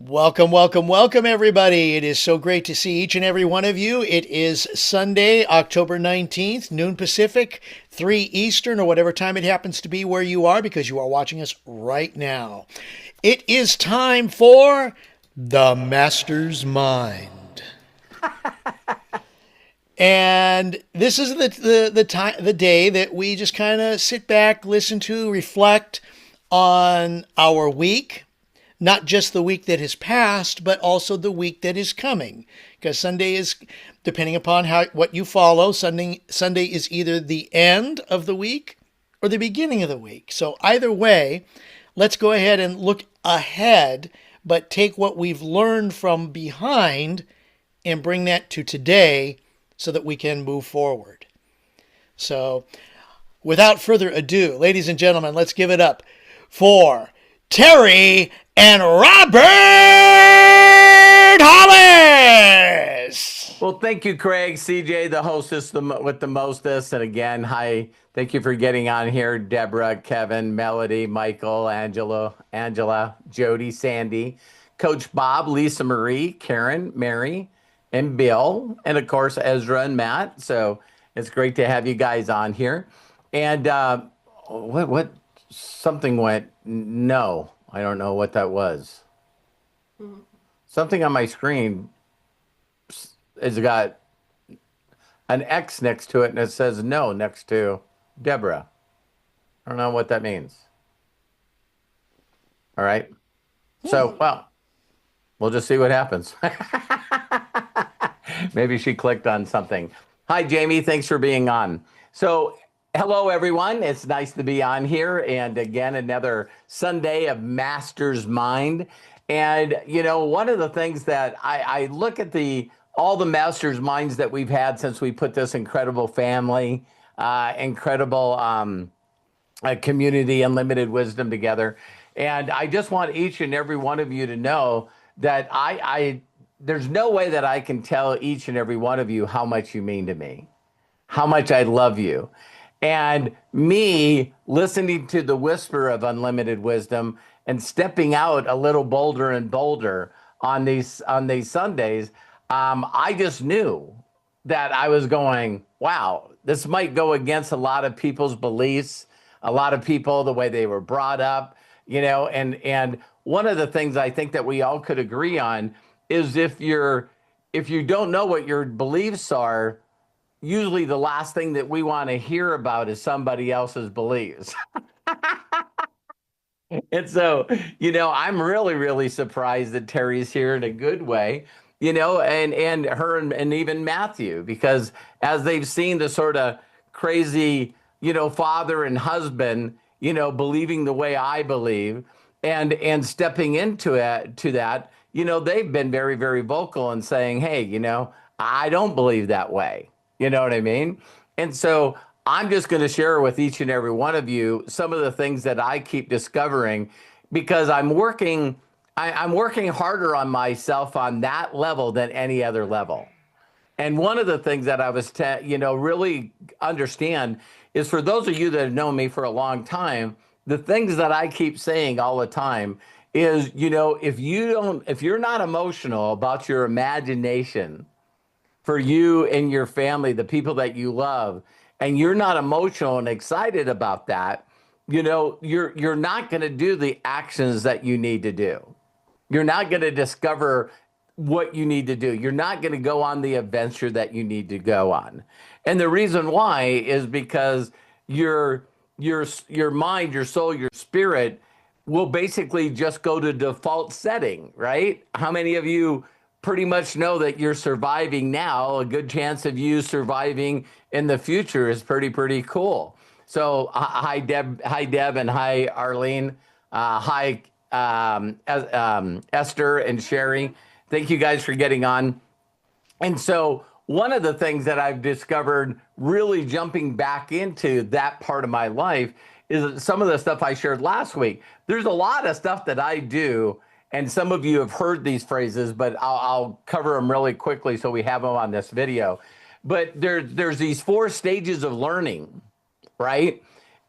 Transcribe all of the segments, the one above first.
Welcome, welcome, welcome, everybody. It is so great to see each and every one of you. It is Sunday, October 19th, noon Pacific, 3 Eastern, or whatever time it happens to be where you are, because you are watching us right now. It is time for The Master's Mind. And this is the day that we just kind of sit back, listen to, reflect on our week, not just the week that has passed, but also the week that is coming. Because Sunday is, depending upon what you follow, Sunday is either the end of the week or the beginning of the week. So either way, let's go ahead and look ahead, but take what we've learned from behind and bring that to today so that we can move forward. So without further ado, ladies and gentlemen, let's give it up for Terry and Robert Hollis. Well, thank you, Craig, CJ, the hostess with the mostest. And again, hi, thank you for getting on here. Deborah, Kevin, Melody, Michael, Angela, Jody, Sandy, Coach Bob, Lisa Marie, Karen, Mary, and Bill, and of course, Ezra and Matt. So it's great to have you guys on here. And something went, no, I don't know what that was. Something on my screen has got an X next to it and it says no next to Deborah. I don't know what that means. All right. So, well, we'll just see what happens. Maybe she clicked on something. Hi, Jamie. Thanks for being on. So, hello, everyone. It's nice to be on here. And again, another Sunday of Master's Mind. And, you know, one of the things that I look at all the master's minds that we've had since we put this incredible family, incredible community, unlimited wisdom together. And I just want each and every one of you to know that there's no way that I can tell each and every one of you how much you mean to me, how much I love you. And me listening to the whisper of unlimited wisdom and stepping out a little bolder and bolder on these Sundays, I just knew that I was going, wow, this might go against a lot of people's beliefs, a lot of people, the way they were brought up, you know, and one of the things I think that we all could agree on is if you don't know what your beliefs are, usually the last thing that we want to hear about is somebody else's beliefs. And so, you know, I'm really, really surprised that Terry's here in a good way, you know, and her and even Matthew, because as they've seen the sort of crazy, you know, father and husband, you know, believing the way I believe and stepping into that, you know, they've been very, very vocal and saying, hey, you know, I don't believe that way. You know what I mean? And so I'm just going to share with each and every one of you some of the things that I keep discovering because I'm working harder on myself on that level than any other level. And one of the things that I was, really understand is for those of you that have known me for a long time, the things that I keep saying all the time is, you know, if you're not emotional about your imagination for you and your family, the people that you love, and you're not emotional and excited about that, you know, you're not going to do the actions that you need to do. You're not going to discover what you need to do. You're not going to go on the adventure that you need to go on. And the reason why is because your mind, your soul, your spirit will basically just go to default setting, right? How many of you pretty much know that you're surviving now? A good chance of you surviving in the future is pretty cool. So hi Deb, and hi Arlene, hi Esther and Sherry. Thank you guys for getting on. And so one of the things that I've discovered really jumping back into that part of my life is some of the stuff I shared last week. There's a lot of stuff that I do, and some of you have heard these phrases, but I'll cover them really quickly so we have them on this video. But there's these 4 stages of learning, right?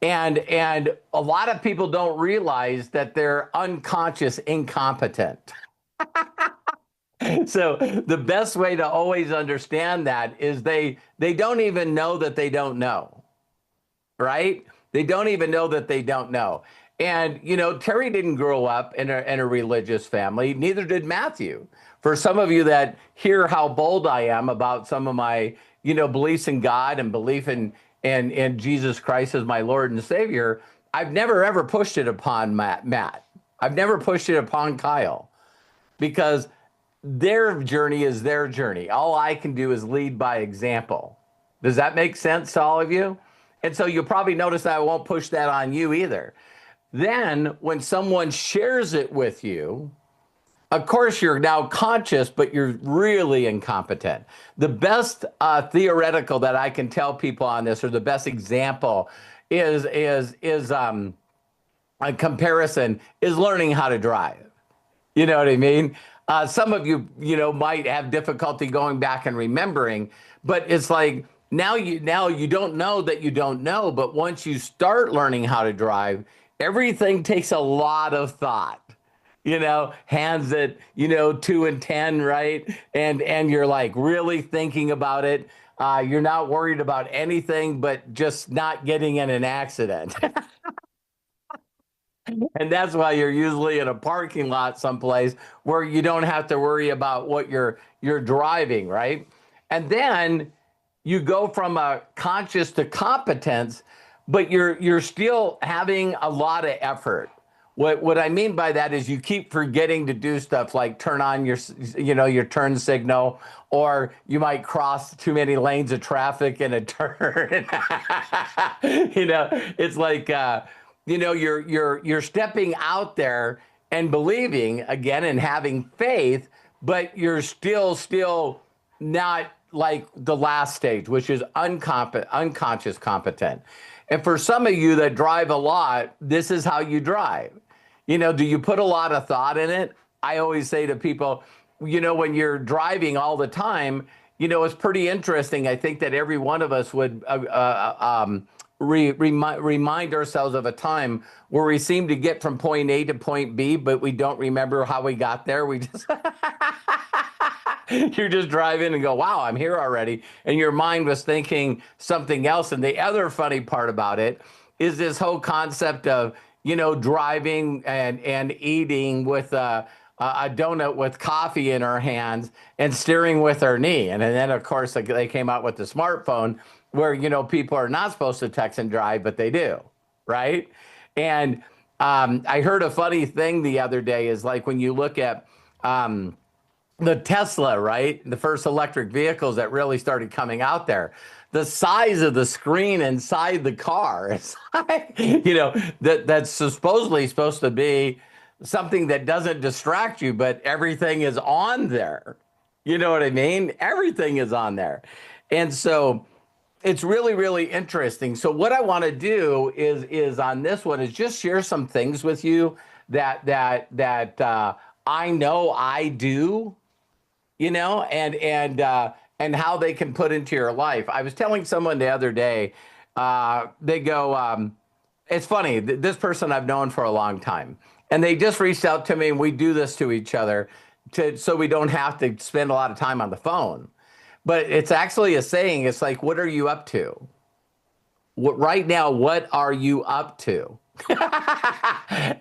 And a lot of people don't realize that they're unconscious incompetent. So the best way to always understand that is they don't even know that they don't know, right? They don't even know that they don't know. And, Terry didn't grow up in a religious family, neither did Matthew. For some of you that hear how bold I am about some of my, beliefs in God and belief in Jesus Christ as my Lord and Savior, I've never ever pushed it upon Matt. I've never pushed it upon Kyle because their journey is their journey. All I can do is lead by example. Does that make sense to all of you? And so you'll probably notice that I won't push that on you either. Then when someone shares it with you, of course you're now conscious, but you're really incompetent. The best theoretical that I can tell people on this, or the best example, is a comparison is learning how to drive. You know what I mean? Some of you, might have difficulty going back and remembering, but it's like now you don't know that you don't know, but once you start learning how to drive, everything takes a lot of thought. Hands at 2 and 10, right? And you're like really thinking about it. You're not worried about anything but just not getting in an accident. And that's why you're usually in a parking lot someplace where you don't have to worry about what you're driving, right? And then you go from a conscious to competence, but you're still having a lot of effort. What I mean by that is you keep forgetting to do stuff like turn on your turn signal, or you might cross too many lanes of traffic in a turn. It's like you're stepping out there and believing again and having faith, but you're still not like the last stage, which is unconscious competent. And for some of you that drive a lot, this is how you drive. Do you put a lot of thought in it? I always say to people, when you're driving all the time, it's pretty interesting. I think that every one of us would remind ourselves of a time where we seem to get from point A to point B, but we don't remember how we got there. We just you're just driving and go, wow, I'm here already. And your mind was thinking something else. And the other funny part about it is this whole concept of, driving and eating with a donut with coffee in our hands and steering with our knee. And then, of course, they came out with the smartphone where, people are not supposed to text and drive, but they do, right? And I heard a funny thing the other day is like when you look at the Tesla, right? The first electric vehicles that really started coming out there. The size of the screen inside the car, it's like, that's supposedly supposed to be something that doesn't distract you, but everything is on there. You know what I mean? Everything is on there. And so it's really, really interesting. So what I want to do is on this one is just share some things with you that I know I do, and how they can put into your life. I was telling someone the other day, they go, it's funny, this person I've known for a long time, and they just reached out to me, and we do this to each other so we don't have to spend a lot of time on the phone. But it's actually a saying. It's like, what are you up to? Right now, what are you up to?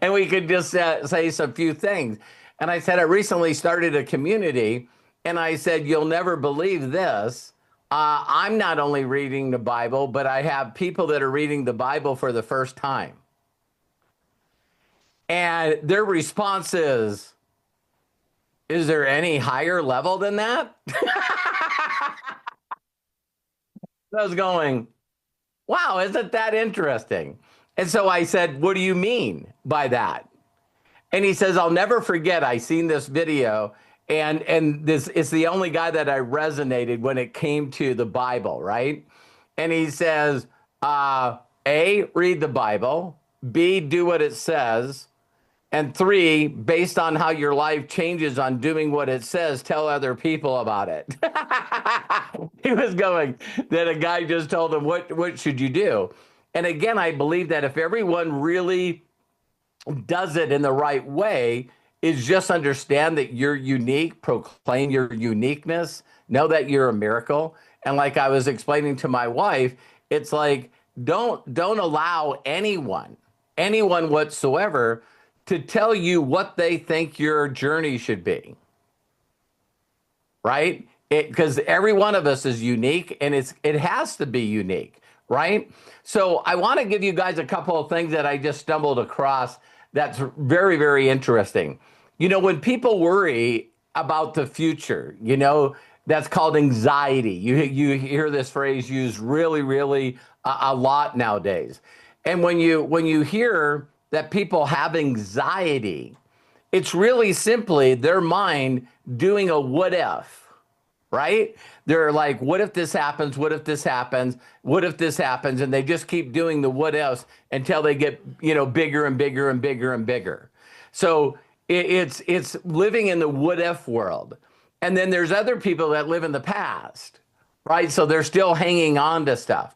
And we could just say some few things. And I said, I recently started a community, and I said, you'll never believe this. I'm not only reading the Bible, but I have people that are reading the Bible for the first time. And their response is there any higher level than that? I was going, wow, isn't that interesting? And so I said, what do you mean by that? And he says, I'll never forget, I seen this video, and this it's the only guy that I resonated when it came to the Bible, right? And he says, A, read the Bible, B, do what it says, and 3, based on how your life changes on doing what it says, tell other people about it. He was going, that a guy just told him, what should you do? And again, I believe that if everyone really does it in the right way, is just understand that you're unique, proclaim your uniqueness, know that you're a miracle. And like I was explaining to my wife, it's like don't allow anyone whatsoever to tell you what they think your journey should be, right? Because every one of us is unique, and it has to be unique, right? So I want to give you guys a couple of things that I just stumbled across that's very, very interesting. When people worry about the future, that's called anxiety. You hear this phrase used really, really a lot nowadays. And when you hear that people have anxiety, it's really simply their mind doing a what if, right? They're like, what if this happens? What if this happens? What if this happens? And they just keep doing the what ifs until they get, bigger and bigger and bigger and bigger. So it's living in the what if world. And then there's other people that live in the past, right? So they're still hanging on to stuff.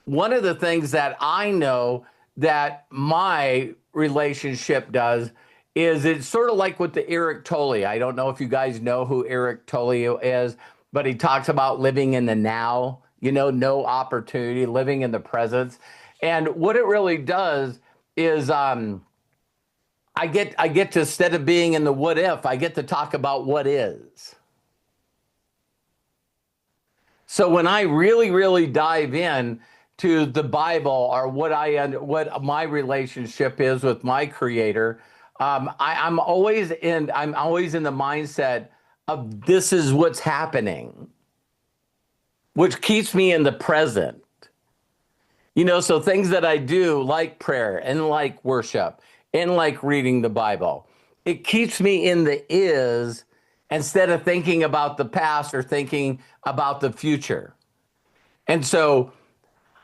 One of the things that I know that my relationship does is it's sort of like with the Eric Tolle. I don't know if you guys know who Eric Tolle is, but he talks about living in the now, no opportunity, living in the presence. And what it really does is I get to, instead of being in the what if, I get to talk about what is. So when I really, really dive in to the Bible, or what my relationship is with my Creator, I'm always in the mindset of this is what's happening, which keeps me in the present. So things that I do, like prayer and like worship and like reading the Bible, it keeps me in the is instead of thinking about the past or thinking about the future. And so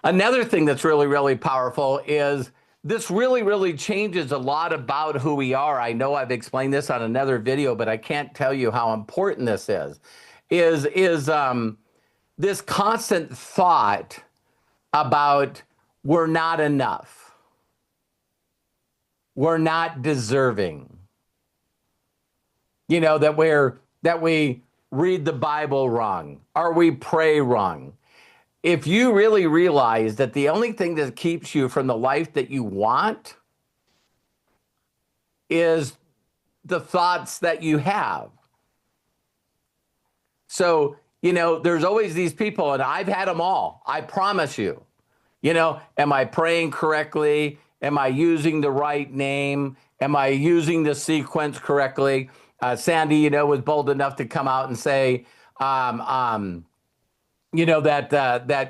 another thing that's really, really powerful is this really, really changes a lot about who we are. I know I've explained this on another video, but I can't tell you how important this is this constant thought about we're not enough. We're not deserving. That we read the Bible wrong, or we pray wrong. If you really realize that the only thing that keeps you from the life that you want is the thoughts that you have. So, there's always these people, and I've had them all. I promise you. Am I praying correctly? Am I using the right name? Am I using the sequence correctly? Sandy, was bold enough to come out and say, that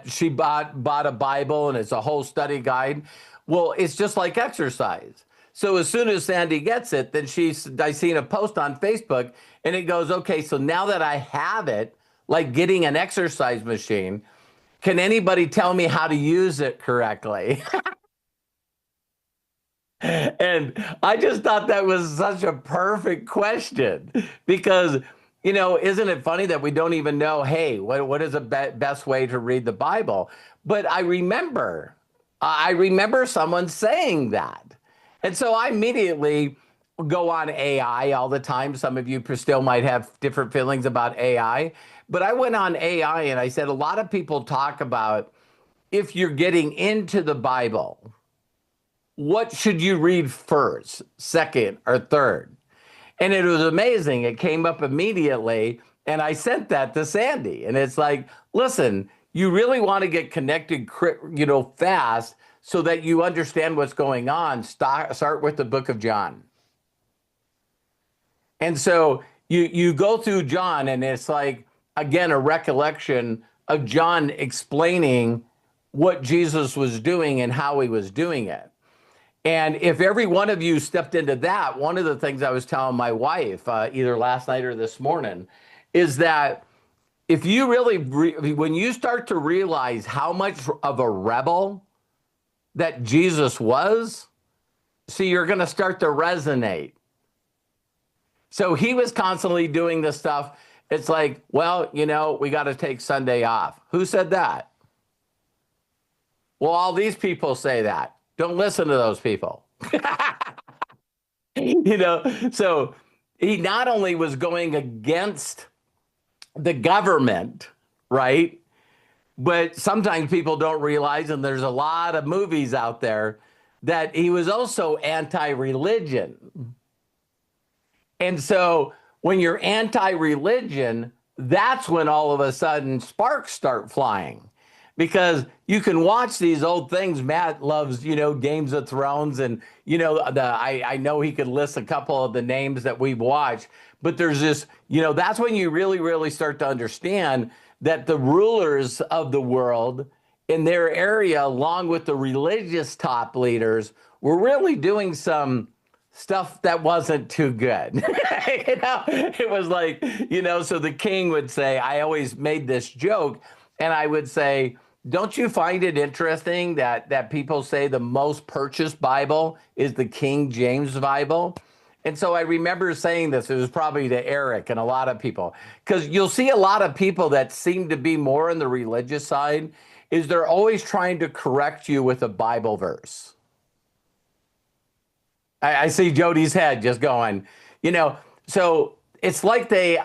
she bought a Bible and it's a whole study guide. Well, it's just like exercise. So as soon as Sandy gets it, then I seen a post on Facebook, and it goes, okay, so now that I have it, like getting an exercise machine, can anybody tell me how to use it correctly? And I just thought that was such a perfect question because, isn't it funny that we don't even know, hey, what is the best way to read the Bible? But I remember someone saying that. And so I immediately go on AI all the time. Some of you still might have different feelings about AI, but I went on AI and I said, a lot of people talk about if you're getting into the Bible, what should you read first, second, or third? And it was amazing. It came up immediately. And I sent that to Sandy. And it's like, listen, you really want to get connected, fast so that you understand what's going on. Start with the book of John. And so you go through John, and it's like, again, a recollection of John explaining what Jesus was doing and how he was doing it. And if every one of you stepped into that, one of the things I was telling my wife, either last night or this morning, is that if you really, when you start to realize how much of a rebel that Jesus was, see, you're going to start to resonate. So he was constantly doing this stuff. It's like, well, we got to take Sunday off. Who said that? Well, all these people say that. Don't listen to those people. So he not only was going against the government, right? But sometimes people don't realize, and there's a lot of movies out there, that he was also anti-religion. And so when you're anti-religion, that's when all of a sudden sparks start flying. Because you can watch these old things. Matt loves, Games of Thrones, and I know he could list a couple of the names that we've watched. But there's this, that's when you really, really start to understand that the rulers of the world in their area, along with the religious top leaders, were really doing some stuff that wasn't too good. It was like, so the king would say, I always made this joke, and I would say, don't you find it interesting that people say the most purchased Bible is the King James Bible? And so I remember saying this, it was probably to Eric and a lot of people, because you'll see a lot of people that seem to be more on the religious side, is they're always trying to correct you with a Bible verse. I see Jody's head just going, so it's like they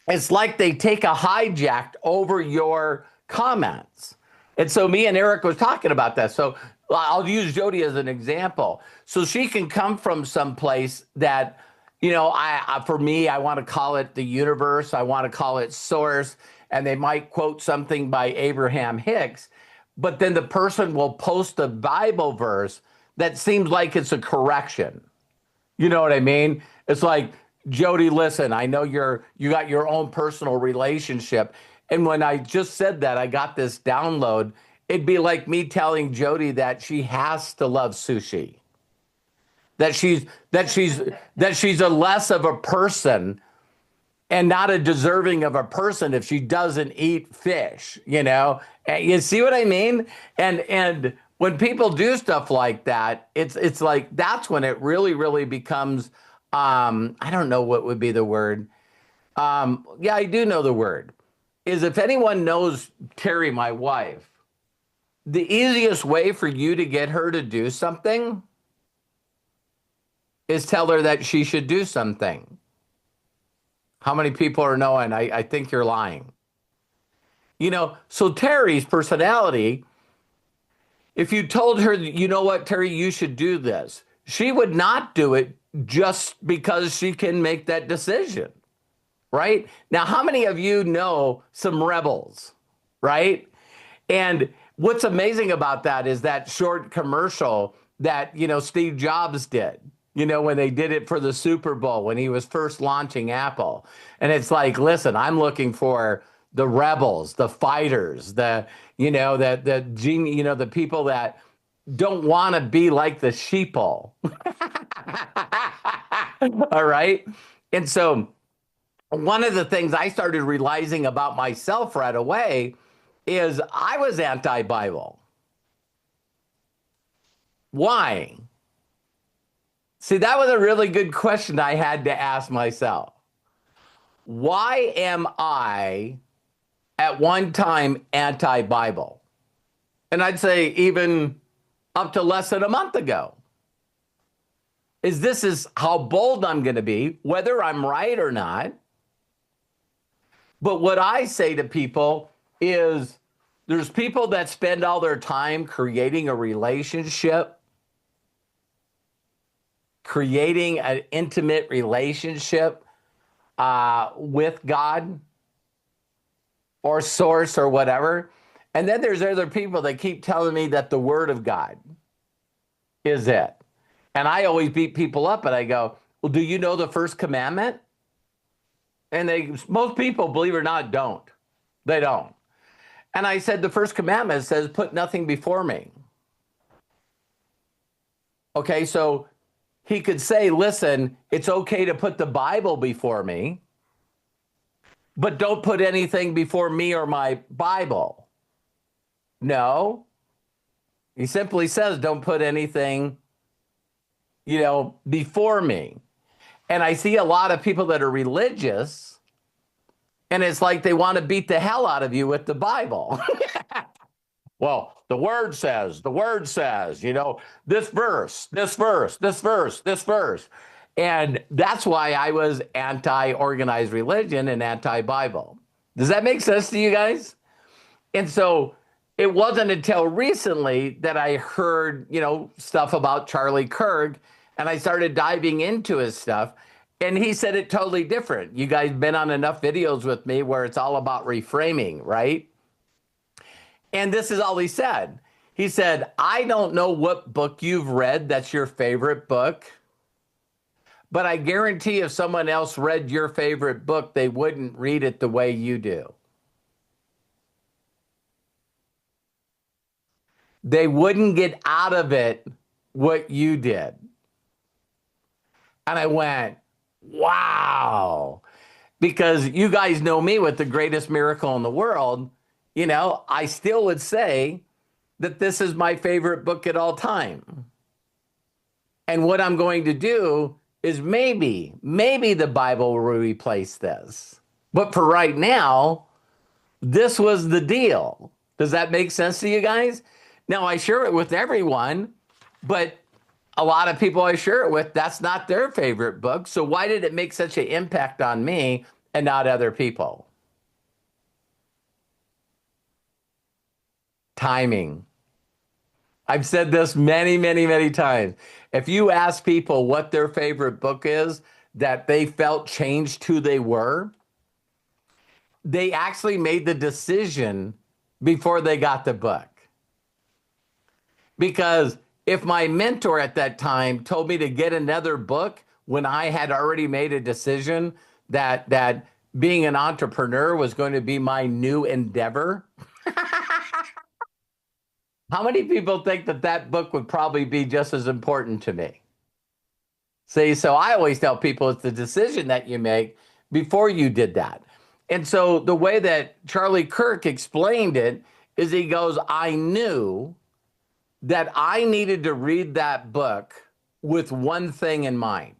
take a hijack over your comments. And so me and Eric was talking about that. So I'll use Jody as an example. So she can come from some place that, for me, I want to call it the universe. I want to call it source. And they might quote something by Abraham Hicks, but then the person will post a Bible verse that seems like it's a correction. You know what I mean? It's like, Jody, listen, I know you got your own personal relationship. And when I just said that, I got this download. It'd be like me telling Jody that she has to love sushi. That she's a less of a person and not a deserving of a person if she doesn't eat fish, You see what I mean? And when people do stuff like that, it's like that's when it really, really becomes I don't know what would be the word. Yeah, I do know the word. Is if anyone knows Terry, my wife, the easiest way for you to get her to do something is tell her that she should do something. How many people are knowing? I think you're lying. So Terry's personality, if you told her, you know what, Terry, you should do this, she would not do it just because she can make that decision, right? Now, how many of you know some rebels, right? And what's amazing about that is that short commercial that, Steve Jobs did, when they did it for the Super Bowl, when he was first launching Apple. And it's like, listen, I'm looking for the rebels, the fighters, the people that don't want to be like the sheeple. All right. And so one of the things I started realizing about myself right away is I was anti-Bible. Why? See, that was a really good question I had to ask myself. Why am I at one time anti-Bible? And I'd say even up to less than a month ago. This is how bold I'm going to be, whether I'm right or not. But what I say to people is there's people that spend all their time creating a relationship, creating an intimate relationship with God or source or whatever. And then there's other people that keep telling me that the word of God is it. And I always beat people up and I go, well, do you know the first commandment? And most people, believe it or not, don't. They don't. And I said, the first commandment says, put nothing before me. Okay, so he could say, listen, it's okay to put the Bible before me, but don't put anything before me or my Bible. No. He simply says, don't put anything, before me. And I see a lot of people that are religious, and it's like they want to beat the hell out of you with the Bible. Well, the word says, this verse, this verse, this verse, this verse. And that's why I was anti-organized religion and anti-Bible. Does that make sense to you guys? And so it wasn't until recently that I heard, stuff about Charlie Kirk, and I started diving into his stuff. And he said it totally different. You guys been on enough videos with me where it's all about reframing, right? And this is all he said. He said, I don't know what book you've read that's your favorite book, but I guarantee if someone else read your favorite book, they wouldn't read it the way you do. They wouldn't get out of it what you did. And I went, wow. Because you guys know me with the greatest miracle in the world. I still would say that this is my favorite book at all time. And what I'm going to do is maybe the Bible will replace this. But for right now, this was the deal. Does that make sense to you guys? Now, I share it with everyone, but a lot of people I share it with, that's not their favorite book. So why did it make such an impact on me and not other people? Timing. I've said this many, many, many times. If you ask people what their favorite book is that they felt changed who they were, they actually made the decision before they got the book. Because if my mentor at that time told me to get another book when I had already made a decision that being an entrepreneur was going to be my new endeavor, how many people think that book would probably be just as important to me? See, so I always tell people it's the decision that you make before you did that. And so the way that Charlie Kirk explained it is he goes, I knew that I needed to read that book with one thing in mind,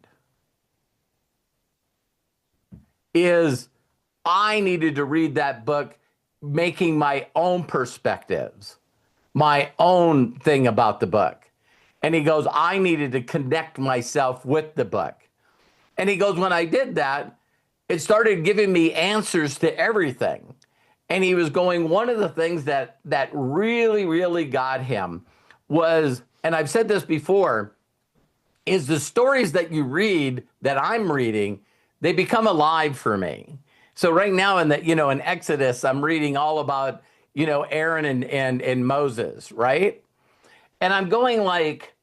is I needed to read that book making my own perspectives, my own thing about the book. And he goes, I needed to connect myself with the book. And he goes, when I did that, it started giving me answers to everything. And he was going, one of the things that really, really got him was, and I've said this before, is the stories that you read that I'm reading, they become alive for me. So right now in Exodus, I'm reading all about, Aaron and Moses, right? And I'm going like,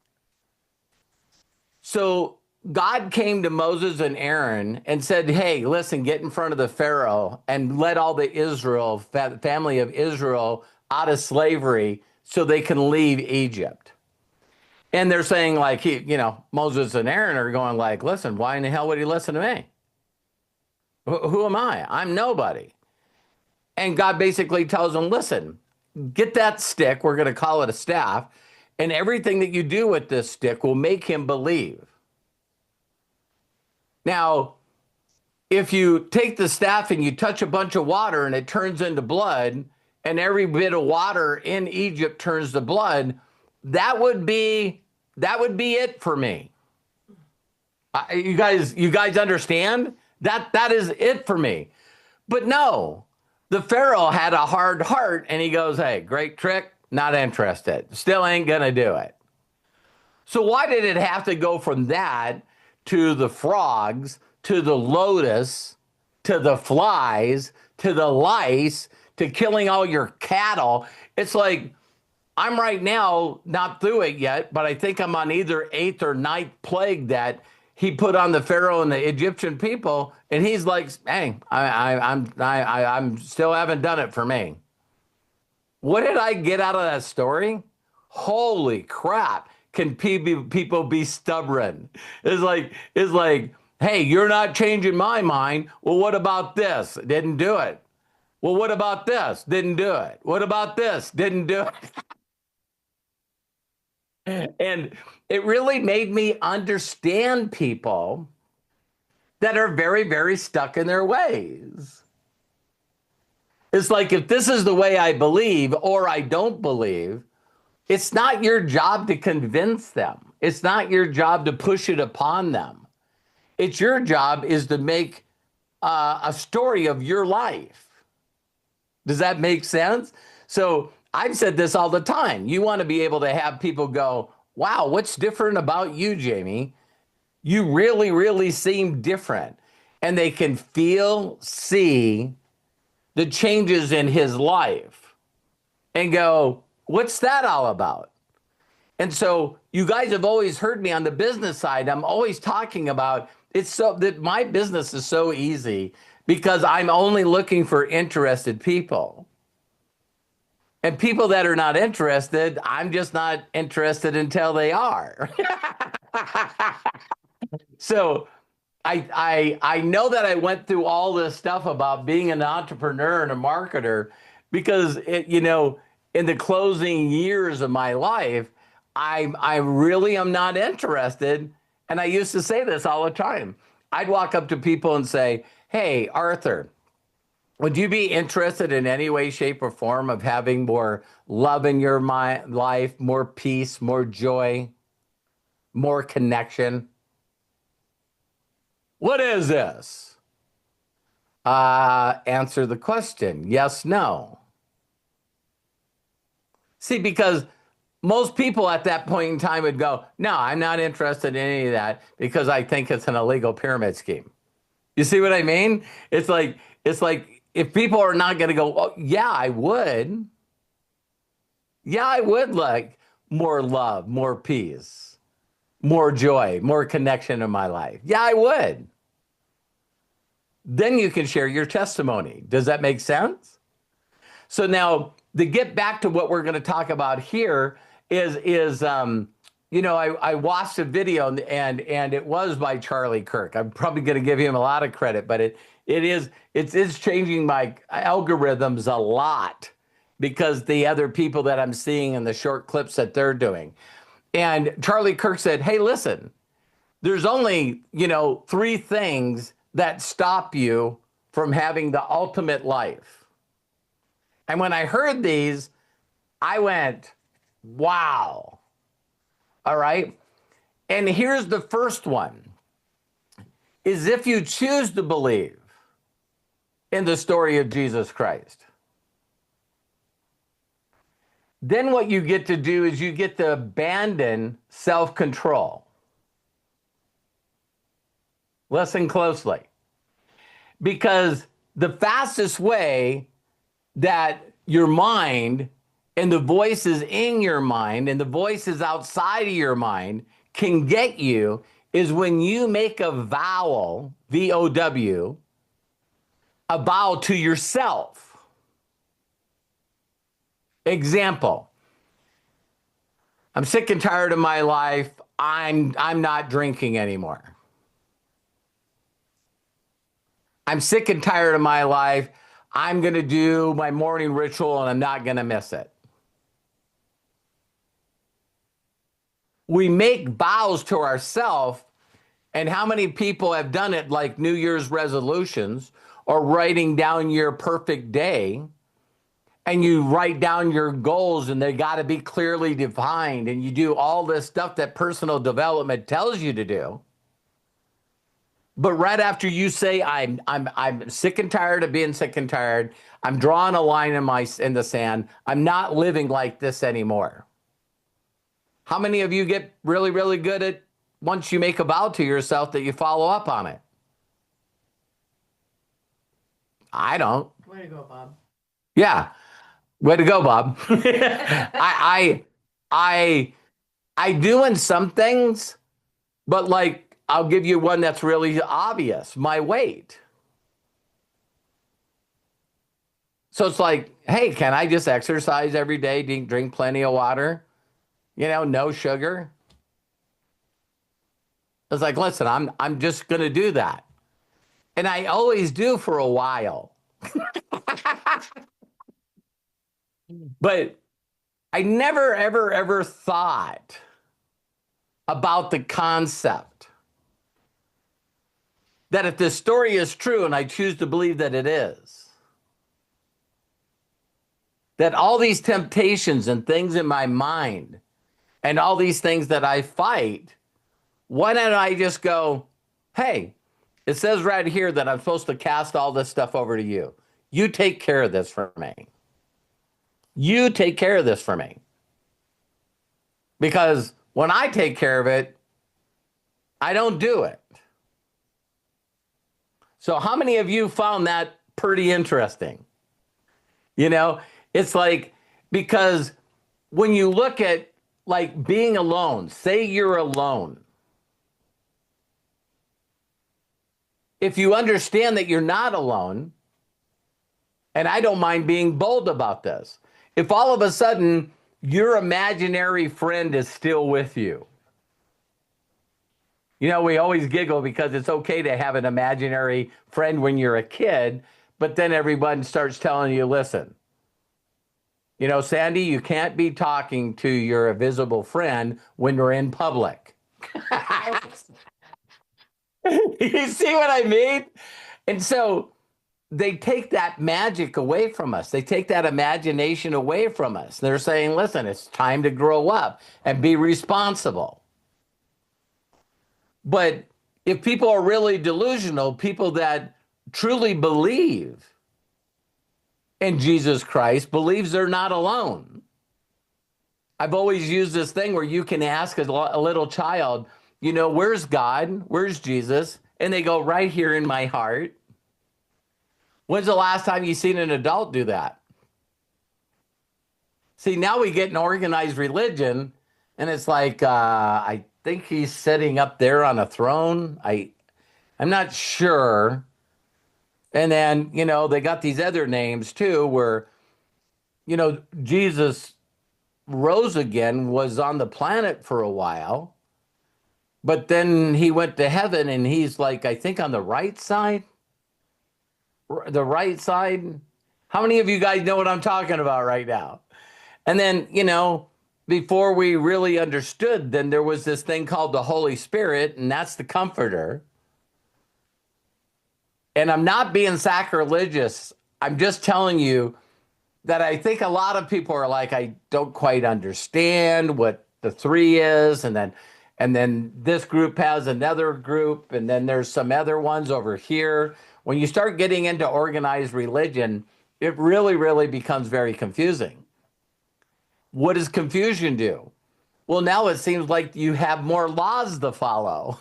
so God came to Moses and Aaron and said, hey, listen, get in front of the Pharaoh and let all the family of Israel out of slavery so they can leave Egypt. And they're saying like, Moses and Aaron are going like, listen, why in the hell would he listen to me? Who am I? I'm nobody. And God basically tells them, listen, get that stick, we're going to call it a staff, and everything that you do with this stick will make him believe. Now, if you take the staff and you touch a bunch of water and it turns into blood, and every bit of water in Egypt turns to blood, that would be it for me. You guys understand? That is it for me. But no, the Pharaoh had a hard heart and he goes, hey, great trick, not interested. Still ain't gonna do it. So why did it have to go from that to the frogs, to the lotus, to the flies, to the lice, to killing all your cattle? It's like, I'm right now not through it yet, but I think I'm on either 8th or 9th plague that he put on the Pharaoh and the Egyptian people, and he's like, hey, I'm still haven't done it for me. What did I get out of that story? Holy crap. Can people be stubborn? It's like, hey, you're not changing my mind. Well, what about this? Didn't do it. Well, what about this? Didn't do it. What about this? Didn't do it. And it really made me understand people that are very, very stuck in their ways. It's like, if this is the way I believe or I don't believe, it's not your job to convince them. It's not your job to push it upon them. It's your job is to make a story of your life. Does that make sense? So I've said this all the time. You want to be able to have people go, wow, what's different about you, Jamie? You really, really seem different. And they can feel, see the changes in his life and go, what's that all about? And so you guys have always heard me on the business side. I'm always talking about it's so that my business is so easy because I'm only looking for interested people. And people that are not interested, I'm just not interested until they are. So I know that I went through all this stuff about being an entrepreneur and a marketer because in the closing years of my life, I really am not interested. And I used to say this all the time. I'd walk up to people and say, hey, Arthur, would you be interested in any way, shape, or form of having more love in your life, more peace, more joy, more connection? What is this? Answer the question. Yes, no. See, because most people at that point in time would go, no, I'm not interested in any of that because I think it's an illegal pyramid scheme. You see what I mean? It's like if people are not going to go, oh, yeah, I would. Yeah, I would like more love, more peace, more joy, more connection in my life. Yeah, I would. Then you can share your testimony. Does that make sense? So now to get back to what we're going to talk about here is I watched a video and it was by Charlie Kirk. I'm probably going to give him a lot of credit, but it is changing my algorithms a lot because the other people that I'm seeing in the short clips that they're doing. And Charlie Kirk said, hey, listen, there's only, 3 things that stop you from having the ultimate life. And when I heard these, I went, wow. All right. And here's the first one is if you choose to believe in the story of Jesus Christ, then what you get to do is you get to abandon self-control. Listen closely. Because the fastest way that your mind and the voices in your mind and the voices outside of your mind can get you is when you make a vow, V-O-W, a vow to yourself. Example, I'm sick and tired of my life. I'm not drinking anymore. I'm sick and tired of my life. I'm going to do my morning ritual and I'm not going to miss it. We make vows to ourselves, and how many people have done it like New Year's resolutions or writing down your perfect day, and you write down your goals and they got to be clearly defined, and you do all this stuff that personal development tells you to do. But right after you say, I'm sick and tired of being sick and tired, I'm drawing a line in the sand, I'm not living like this anymore. How many of you get really, really good at once you make a vow to yourself that you follow up on it? I don't. Way to go, Bob. Yeah. Way to go, Bob. I do in some things, but like, I'll give you one that's really obvious, my weight. So it's like, hey, can I just exercise every day, drink plenty of water, no sugar? It's like, listen, I'm just going to do that. And I always do for a while. But I never, ever, ever thought about the concept that if this story is true, and I choose to believe that it is, that all these temptations and things in my mind and all these things that I fight, why don't I just go, hey, it says right here that I'm supposed to cast all this stuff over to you. You take care of this for me. You take care of this for me. Because when I take care of it, I don't do it. So how many of you found that pretty interesting? You know, it's like, because when you look at like being alone, say you're alone. If you understand that you're not alone, and I don't mind being bold about this, if all of a sudden your imaginary friend is still with you. You know, we always giggle because it's okay to have an imaginary friend when you're a kid, but then everyone starts telling you, listen, you know, Sandy, you can't be talking to your invisible friend when we're in public. You see what I mean? And so they take that magic away from us. They take that imagination away from us. They're saying, listen, it's time to grow up and be responsible. But if people are really delusional, people that truly believe in Jesus Christ, believes they're not alone. I've always used this thing where you can ask a little child, you know, where's God? Where's Jesus? And they go, right here in my heart. When's the last time you seen an adult do that? See, now we get an organized religion, and it's like, I think he's sitting up there on a throne. I'm not sure. And then, you know, they got these other names too, where, you know, Jesus rose again, was on the planet for a while, but then he went to heaven, and he's like, I think on the right side. The right side. How many of you guys know what I'm talking about right now? And then, you know, before we really understood, then there was this thing called the Holy Spirit, and that's the comforter. And I'm not being sacrilegious. I'm just telling you that I think a lot of people are like, I don't quite understand what the three is. And then this group has another group, and then there's some other ones over here. When you start getting into organized religion, it really, really becomes very confusing. What does confusion do? Well, now it seems like you have more laws to follow.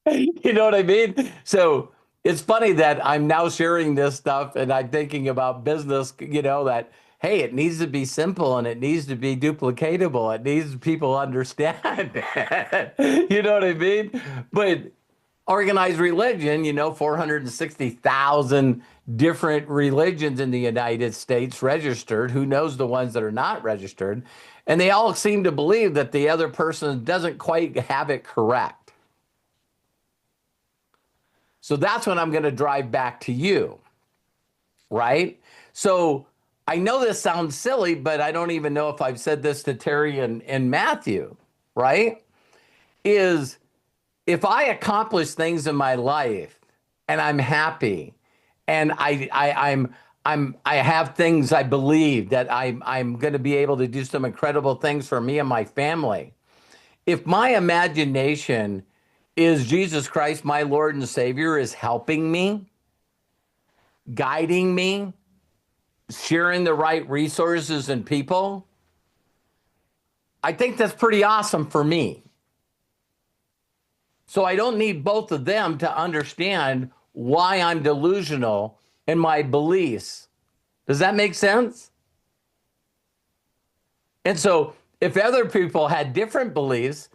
You know what I mean? So it's funny that I'm now sharing this stuff, and I'm thinking about business, you know, that, hey, it needs to be simple, and it needs to be duplicatable. It needs people understand. You know what I mean? But organized religion, you know, 460,000 different religions in the United States registered. Who knows the ones that are not registered? And they all seem to believe that the other person doesn't quite have it correct. So that's when I'm going to drive back to you, right? So I know this sounds silly, but I don't even know if I've said this to Terry and Matthew, right? Is if I accomplish things in my life and I'm happy, and I have things I believe that I'm going to be able to do some incredible things for me and my family. If my imagination is Jesus Christ, my Lord and Savior, is helping me, guiding me, sharing the right resources and people, I think that's pretty awesome for me. So I don't need both of them to understand why I'm delusional in my beliefs. Does that make sense? And so if other people had different beliefs,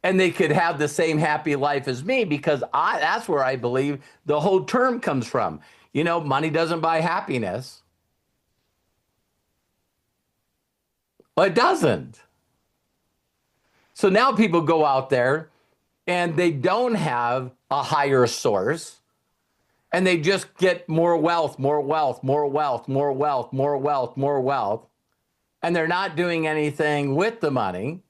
and they could have the same happy life as me, because that's where I believe the whole term comes from. You know, money doesn't buy happiness. Well, it doesn't. So now people go out there and they don't have a higher source, and they just get more wealth, more wealth, more wealth, more wealth, more wealth, more wealth, and they're not doing anything with the money.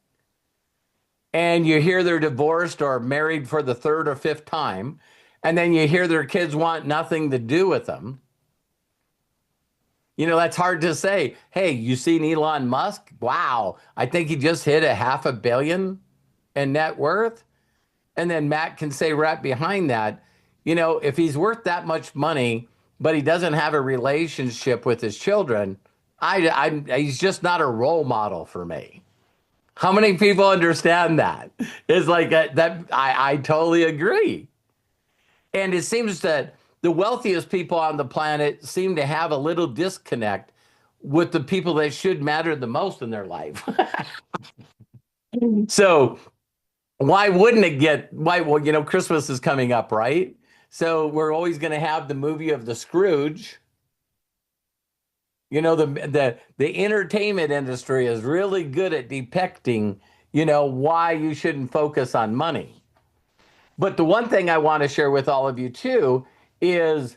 And you hear they're divorced or married for the third or fifth time, and then you hear their kids want nothing to do with them. You know, that's hard to say. Hey, you seen Elon Musk? Wow, I think he just hit $500 million in net worth. And then Matt can say right behind that, if he's worth that much money, but he doesn't have a relationship with his children, he's just not a role model for me. How many people understand that? It's like that. I totally agree. And it seems that the wealthiest people on the planet seem to have a little disconnect with the people that should matter the most in their life. So why wouldn't it well, Christmas is coming up, right? So we're always going to have the movie of the Scrooge. The entertainment industry is really good at depicting, why you shouldn't focus on money. But the one thing I want to share with all of you too is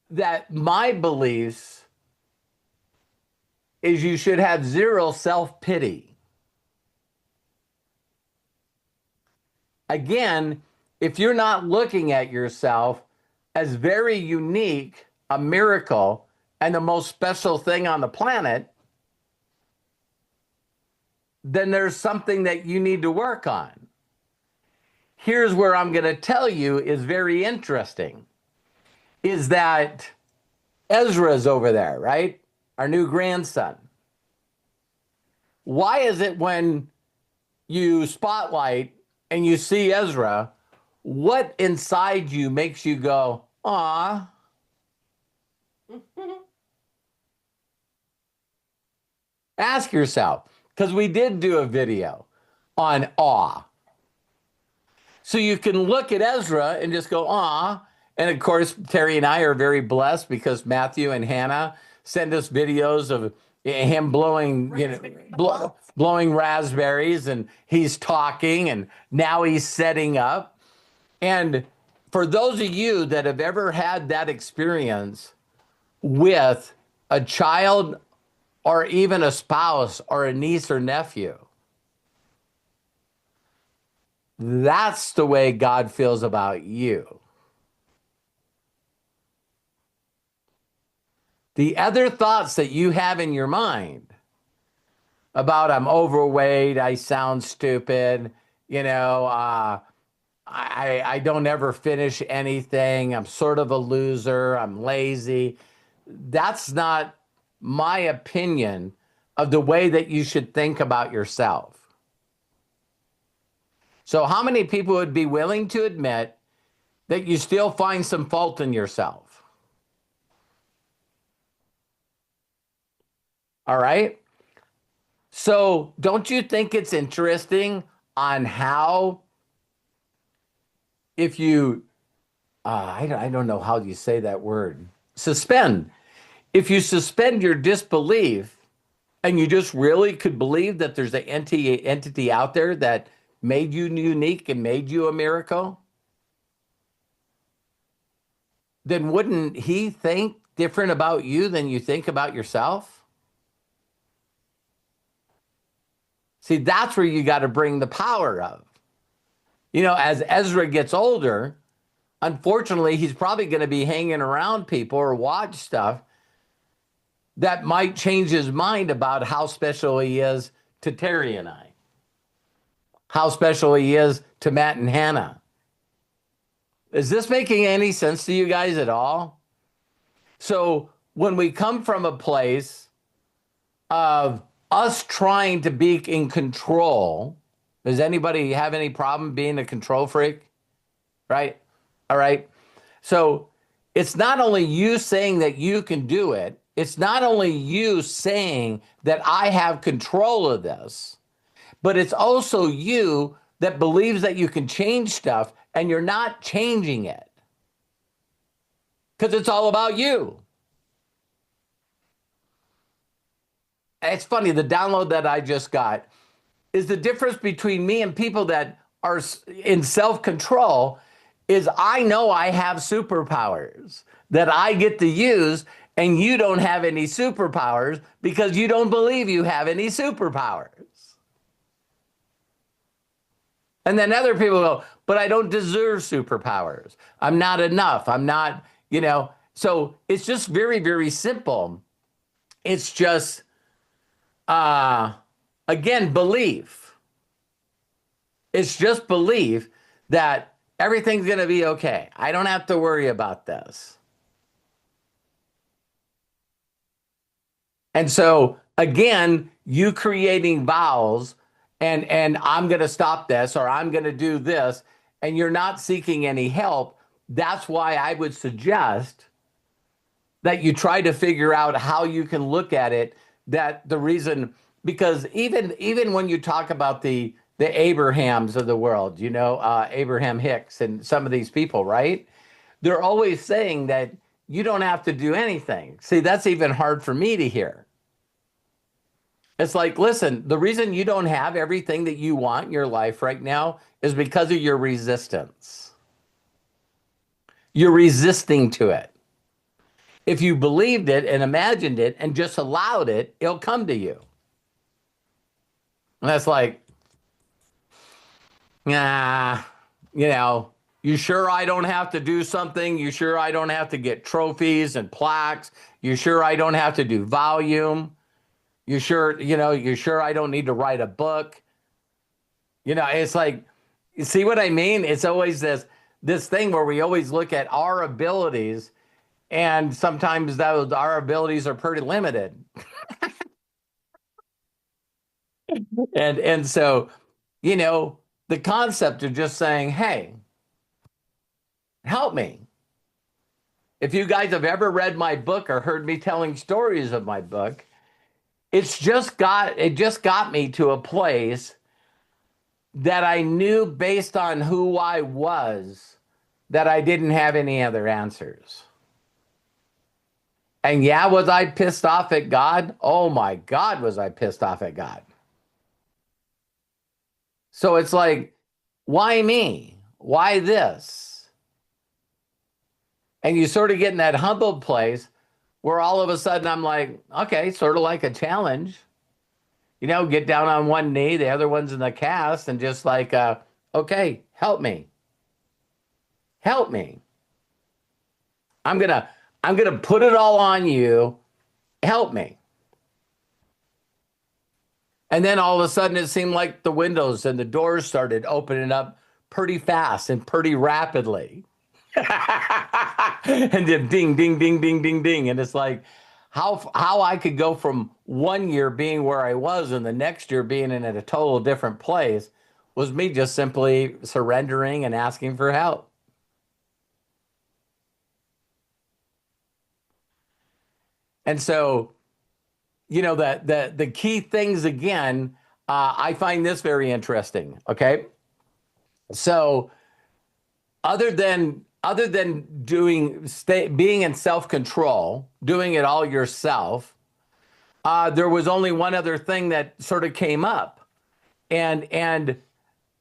that my beliefs is you should have zero self-pity. Again, if you're not looking at yourself as very unique, a miracle, and the most special thing on the planet, then there's something that you need to work on. Here's where I'm going to tell you is very interesting, is that Ezra's over there, right? Our new grandson. Why is it when you spotlight and you see Ezra, what inside you makes you go, "Aw"? Ask yourself, because we did do a video on awe. So you can look at Ezra and just go, "Aw." And of course, Terry and I are very blessed because Matthew and Hannah send us videos of him blowing, blowing raspberries, and he's talking, and now he's setting up. And for those of you that have ever had that experience with a child or even a spouse or a niece or nephew, that's the way God feels about you. The other thoughts that you have in your mind about I'm overweight, I sound stupid, I don't ever finish anything, I'm sort of a loser, I'm lazy. That's not my opinion of the way that you should think about yourself. So how many people would be willing to admit that you still find some fault in yourself? All right. So don't you think it's interesting on how, if you, I don't know how you say that word, suspend. If you suspend your disbelief and you just really could believe that there's an entity out there that made you unique and made you a miracle, then wouldn't he think different about you than you think about yourself? See, that's where you got to bring the power of. As Ezra gets older, unfortunately, he's probably going to be hanging around people or watch stuff that might change his mind about how special he is to Terry and I, how special he is to Matt and Hannah. Is this making any sense to you guys at all? So when we come from a place of us trying to be in control, does anybody have any problem being a control freak? Right? All right. So it's not only you saying that you can do it. It's not only you saying that I have control of this, but it's also you that believes that you can change stuff and you're not changing it because it's all about you. It's funny, the download that I just got is the difference between me and people that are in self-control is I know I have superpowers that I get to use, and you don't have any superpowers because you don't believe you have any superpowers. And then other people go, but I don't deserve superpowers. I'm not enough. I'm not, So it's just very, very simple. It's just, again, belief. It's just belief that everything's going to be okay. I don't have to worry about this. And so again, you creating vows and I'm going to stop this or I'm going to do this and you're not seeking any help, that's why I would suggest that you try to figure out how you can look at it, that the reason, because even when you talk about the Abrahams of the world, Abraham Hicks and some of these people, right? They're always saying that you don't have to do anything. See, that's even hard for me to hear. It's like, listen, the reason you don't have everything that you want in your life right now is because of your resistance. You're resisting to it. If you believed it and imagined it and just allowed it, it'll come to you. And that's like, nah, you sure I don't have to do something? You sure I don't have to get trophies and plaques? You sure I don't have to do volume? You sure I don't need to write a book? It's like, you see what I mean? It's always this thing where we always look at our abilities, and sometimes our abilities are pretty limited. And so, the concept of just saying, hey, help me. If you guys have ever read my book or heard me telling stories of my book, it just got me to a place that I knew based on who I was that I didn't have any other answers. And yeah, was I pissed off at God? Oh my God, was I pissed off at God? So it's like, why me? Why this? And you sort of get in that humbled place where all of a sudden I'm like, okay, sort of like a challenge. Get down on one knee, the other one's in the cast, and just like, okay, help me. Help me. I'm gonna put it all on you. Help me. And then all of a sudden it seemed like the windows and the doors started opening up pretty fast and pretty rapidly. And then ding, ding, ding, ding, ding, ding. And it's like how I could go from one year being where I was and the next year being in a total different place was me just simply surrendering and asking for help. And so, that the key things again, I find this very interesting. Okay. So other than being in self-control, doing it all yourself, there was only one other thing that sort of came up. And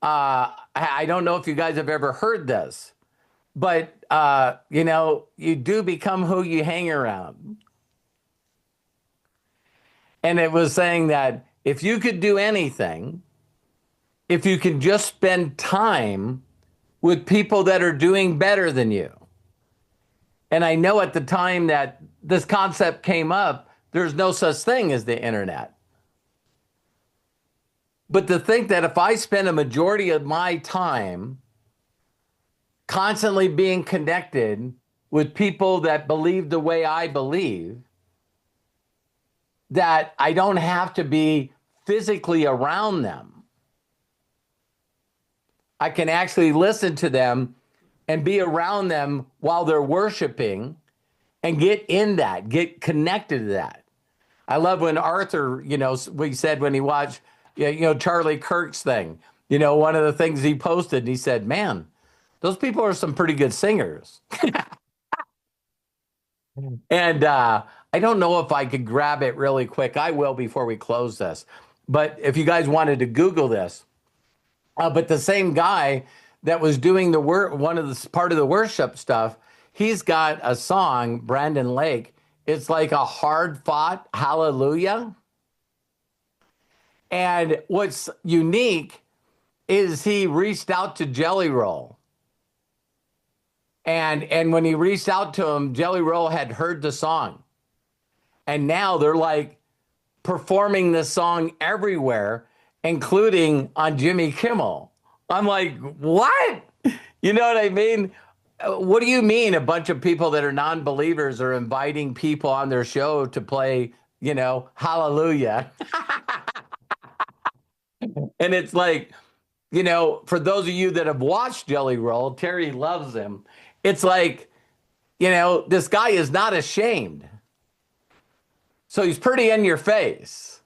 I don't know if you guys have ever heard this, but you do become who you hang around. And it was saying that if you could do anything, if you could just spend time with people that are doing better than you. And I know at the time that this concept came up, there's no such thing as the internet. But to think that if I spend a majority of my time constantly being connected with people that believe the way I believe, that I don't have to be physically around them. I can actually listen to them and be around them while they're worshiping and get connected to that. I love when Arthur, we said when he watched, Charlie Kirk's thing, one of the things he posted, he said, man, those people are some pretty good singers. And I don't know if I could grab it really quick. I will before we close this. But if you guys wanted to Google this, but the same guy that was doing the work, one of the part of the worship stuff, he's got a song, Brandon Lake. It's like a hard fought hallelujah. And what's unique is he reached out to Jelly Roll. And when he reached out to him, Jelly Roll had heard the song. And now they're like performing this song everywhere, including on Jimmy Kimmel. I'm like, what? You know what I mean? What do you mean a bunch of people that are non-believers are inviting people on their show to play, hallelujah? And it's like, for those of you that have watched Jelly Roll, Terry loves him. It's like, this guy is not ashamed. So he's pretty in your face.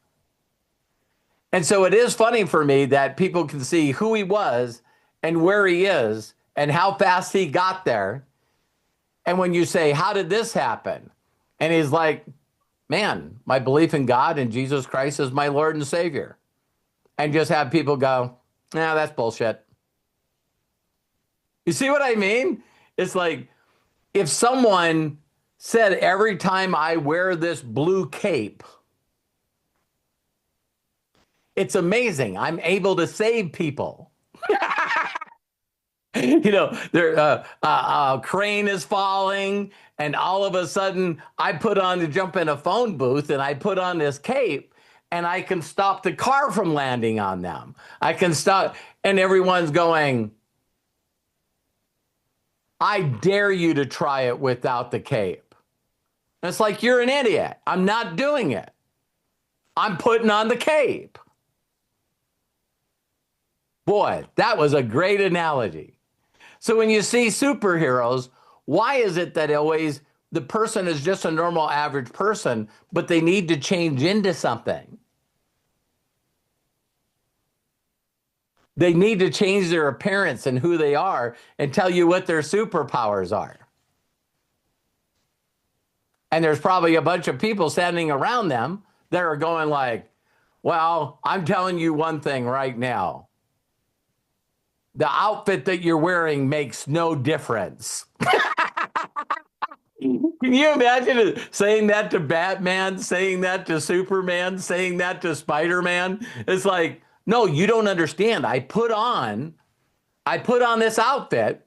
And so it is funny for me that people can see who he was and where he is and how fast he got there. And when you say, how did this happen? And he's like, man, my belief in God and Jesus Christ is my Lord and Savior. And just have people go, nah, that's bullshit. You see what I mean? It's like if someone said every time I wear this blue cape, it's amazing. I'm able to save people. A crane is falling, and all of a sudden I put on to jump in a phone booth and I put on this cape and I can stop the car from landing on them. I can stop, and everyone's going, I dare you to try it without the cape. And it's like, you're an idiot. I'm not doing it. I'm putting on the cape. Boy, that was a great analogy. So when you see superheroes, why is it that always the person is just a normal average person, but they need to change into something? They need to change their appearance and who they are and tell you what their superpowers are. And there's probably a bunch of people standing around them that are going like, well, I'm telling you one thing right now. The outfit that you're wearing makes no difference. Can you imagine saying that to Batman, saying that to Superman, saying that to Spider-Man? It's like, no, you don't understand. I put on this outfit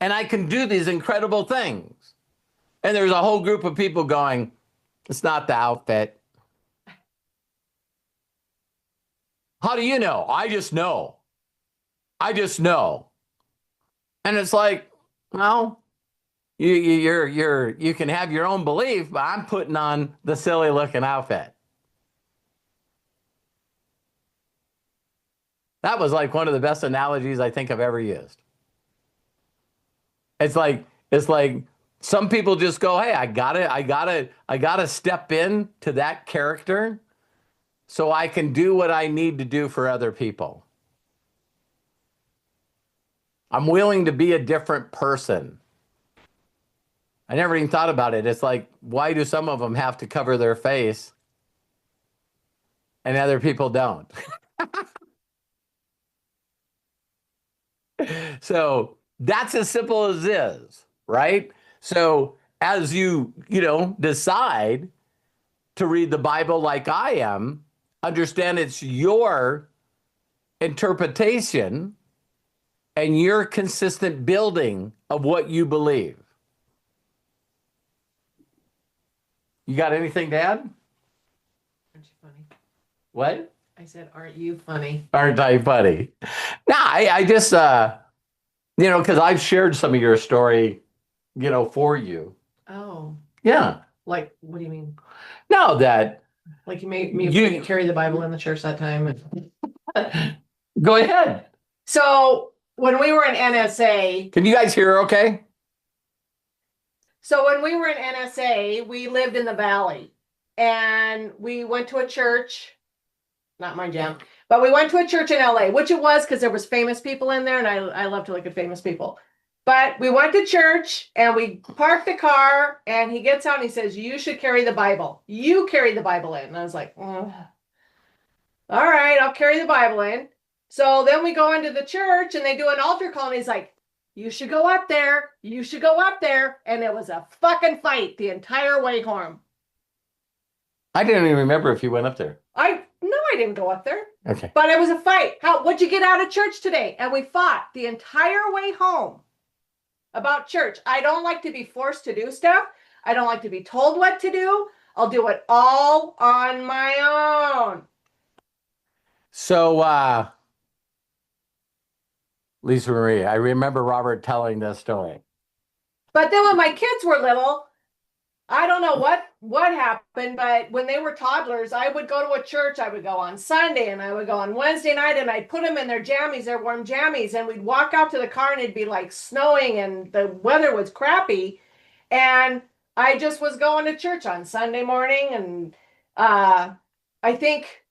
and I can do these incredible things. And there's a whole group of people going, it's not the outfit. How do you know? I just know. And it's like, well, you can have your own belief, but I'm putting on the silly looking outfit. That was like one of the best analogies I think I've ever used. It's like some people just go, hey, I gotta step in to that character so I can do what I need to do for other people. I'm willing to be a different person. I never even thought about it. It's like, why do some of them have to cover their face and other people don't? So that's as simple as is, right? So as you decide to read the Bible like I am, understand it's your interpretation and your consistent building of what you believe. You got anything to add? Aren't you funny? What? I said, aren't you funny? Aren't I funny? No, I just, because I've shared some of your story, for you. Oh, Yeah. like, what do you mean? No, that. Like you made me carry the Bible in the church that time. Go ahead. So when we were in NSA, Can you guys hear okay? so when we were in NSA, we lived in the valley and we went to a church, not my jam, but we went to a church in LA, which it was because there was famous people in there and I love to look at famous people. But we went to church and we parked the car and he gets out and he says, you should carry the Bible. You carry the Bible in. And I was like, all right, I'll carry the Bible in. So then we go into the church and they do an altar call and he's like, you should go up there. You should go up there. And it was a fucking fight the entire way home. I didn't even remember if you went up there. No, I didn't go up there. Okay. But it was a fight. What'd you get out of church today? And we fought the entire way home about church. I don't like to be forced to do stuff. I don't like to be told what to do. I'll do it all on my own. So, Lisa Marie. I remember Robert telling this story. But then when my kids were little, I don't know what happened, but when they were toddlers, I would go to a church. I would go on Sunday and I would go on Wednesday night, and I'd put them in their jammies, their warm jammies, and we'd walk out to the car and it'd be like snowing and the weather was crappy. And I just was going to church on Sunday morning, and I think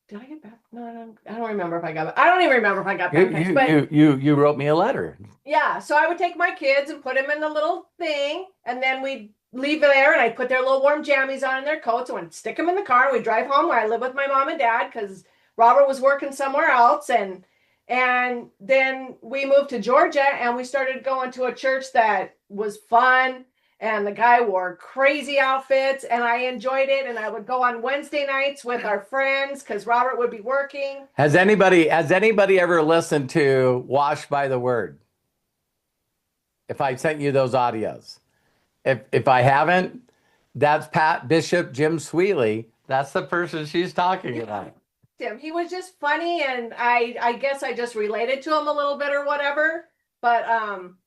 did I get back? No, I don't remember if I got. I don't even remember if I got baptized. But You wrote me a letter. yeah, so I would take my kids and put them in the little thing, and then we'd leave it there, and I'd put their little warm jammies on in their coats, and we'd stick them in the car. And we'd drive home where I live with my mom and dad because Robert was working somewhere else, and then we moved to Georgia, and we started going to a church that was fun. And the guy wore crazy outfits, and I enjoyed it. And I would go on Wednesday nights with our friends because Robert would be working. Has anybody ever listened to Washed by the Word? If I sent you those audios. If I haven't, that's Pat Bishop, Jim Sweeley. That's the person she's talking about. Tim, he was just funny, and I guess I just related to him a little bit or whatever. But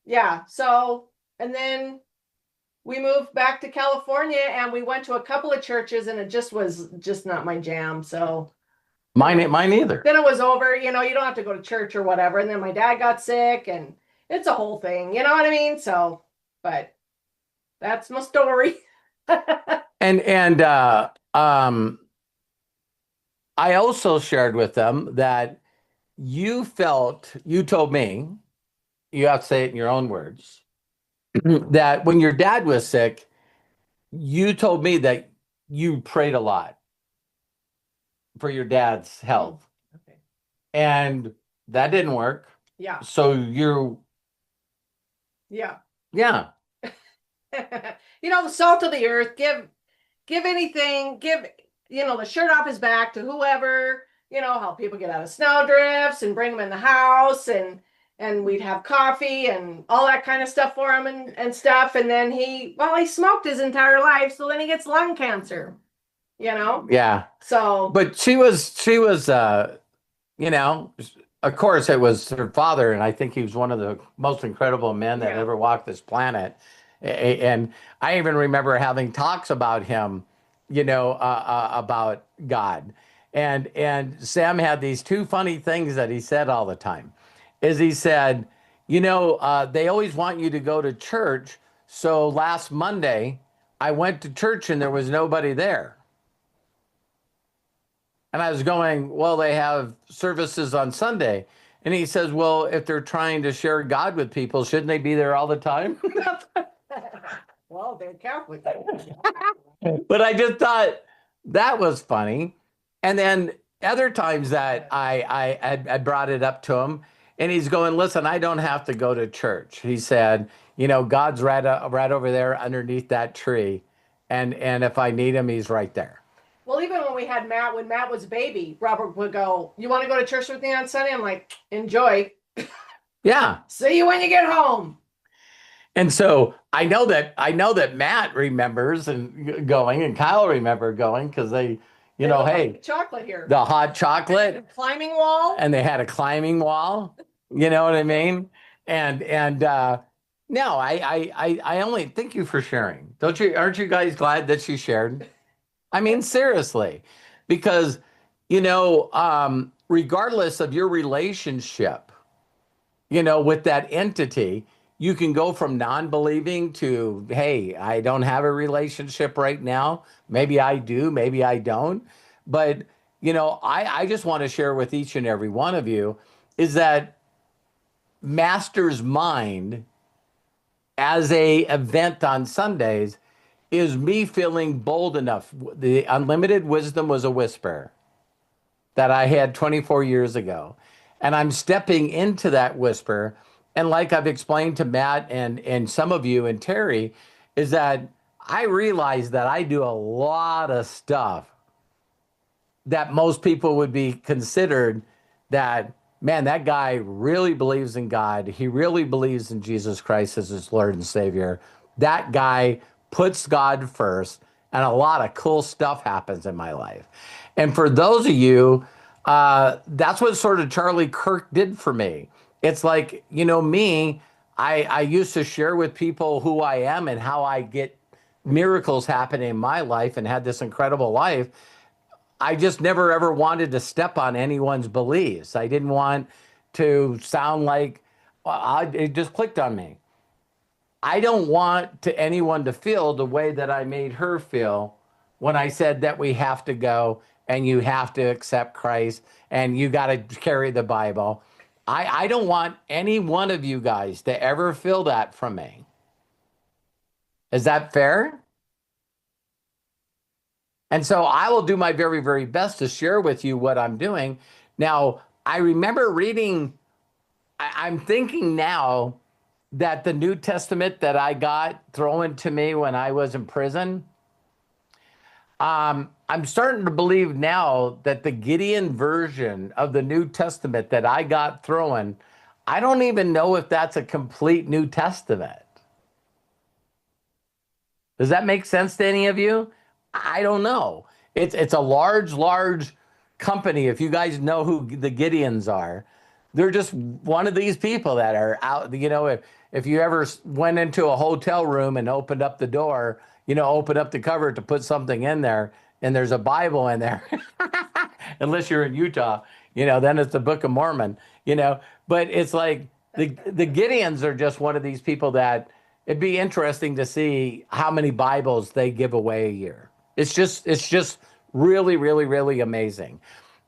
yeah, so and then we moved back to California, and we went to a couple of churches, and it just was just not my jam. So mine either. then it was over. You don't have to go to church or whatever. And then my dad got sick, and it's a whole thing. You know what I mean? So, but that's my story. And I also shared with them that you told me, you have to say it in your own words, that when your dad was sick, you told me that you prayed a lot for your dad's health. Okay. And that didn't work. Yeah. So Yeah. yeah. The salt of the earth, give anything, give, the shirt off his back to whoever, help people get out of snow drifts and bring them in the house, and we'd have coffee and all that kind of stuff for him and stuff. And then he smoked his entire life. So then he gets lung cancer, Yeah. So, but she was, of course it was her father. And I think he was one of the most incredible men that ever walked this planet. And I even remember having talks about him, about God. And Sam had these two funny things that he said all the time. Is he said, they always want you to go to church. So last Monday, I went to church and there was nobody there. And I was going, well, they have services on Sunday. And he says, well, if they're trying to share God with people, shouldn't they be there all the time? Well, they're Catholic. But I just thought that was funny. And then other times that I brought it up to him, and he's going, listen, I don't have to go to church. He said, God's right over there underneath that tree. And if I need him, he's right there. Well, even when we had Matt, when Matt was a baby, Robert would go, you want to go to church with me on Sunday? I'm like, enjoy. Yeah. See you when you get home. And so I know that Matt remembers and going, and Kyle remember going, because they, hey, chocolate here, the hot chocolate, climbing wall, and they had a climbing wall. You know what I mean? And no, I only thank you for sharing. Aren't you guys glad that she shared? I mean, seriously, because regardless of your relationship, with that entity, you can go from non-believing to, hey, I don't have a relationship right now. Maybe I do, maybe I don't. But, I just want to share with each and every one of you is that Master's Mind as a event on Sundays is me feeling bold enough. The Unlimited Wisdom was a whisper that I had 24 years ago. And I'm stepping into that whisper. And like I've explained to Matt and some of you and Terry, is that I realize that I do a lot of stuff that most people would be considered that, man, that guy really believes in God. He really believes in Jesus Christ as his Lord and Savior. That guy puts God first, and a lot of cool stuff happens in my life. And for those of you, that's what sort of Charlie Kirk did for me. It's like, me, I used to share with people who I am and how I get miracles happen in my life and had this incredible life. I just never ever wanted to step on anyone's beliefs. I didn't want to sound like, well, it just clicked on me. I don't want anyone to feel the way that I made her feel when I said that we have to go and you have to accept Christ and you got to carry the Bible. I don't want any one of you guys to ever feel that from me. Is that fair? And so I will do my very, very best to share with you what I'm doing. Now, I remember reading, I'm thinking now that the New Testament that I got thrown to me when I was in prison, I'm starting to believe now that the Gideon version of the New Testament that I got thrown, I don't even know if that's a complete New Testament. Does that make sense to any of you? I don't know. It's a large company. If you guys know who the Gideons are, they're just one of these people that are out. If you ever went into a hotel room and opened up the door, opened up the cover to put something in there, and there's a Bible in there, unless you're in Utah, then it's the Book of Mormon, But it's like the Gideons are just one of these people that it'd be interesting to see how many Bibles they give away a year. It's just really, really, really amazing.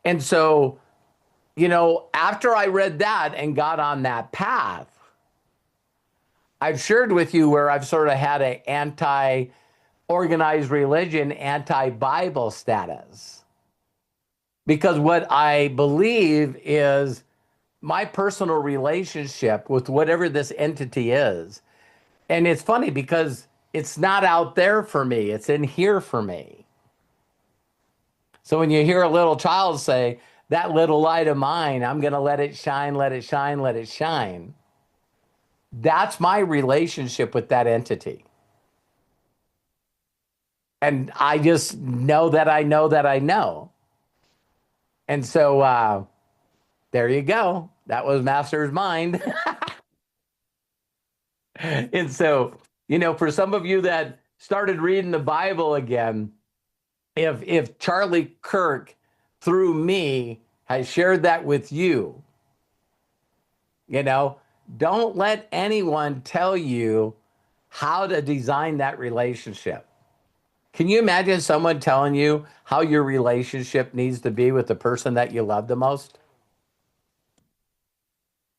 And so, after I read that and got on that path, I've shared with you where I've sort of had an anti-organized religion, anti-Bible status. Because what I believe is my personal relationship with whatever this entity is. And it's funny because it's not out there for me. It's in here for me. So when you hear a little child say, that little light of mine, I'm going to let it shine, let it shine, let it shine. That's my relationship with that entity. And I just know that I know that I know. And so there you go. That was Master's mind. And so, for some of you that started reading the Bible again, if Charlie Kirk, through me, has shared that with you, don't let anyone tell you how to design that relationship. Can you imagine someone telling you how your relationship needs to be with the person that you love the most?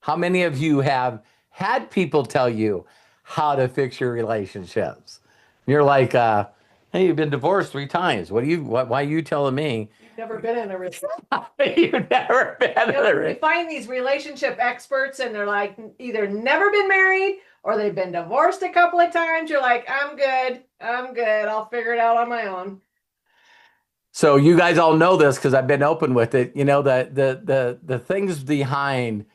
How many of you have had people tell you how to fix your relationships? You're like, hey, you've been divorced 3 times. Why are you telling me? You've never been in a relationship. You've never been in a We relationship. find these relationship experts and they're like either never been married or they've been divorced a couple of times. You're like, I'm good. I'll figure it out on my own. So you guys all know this because I've been open with it. The things behind,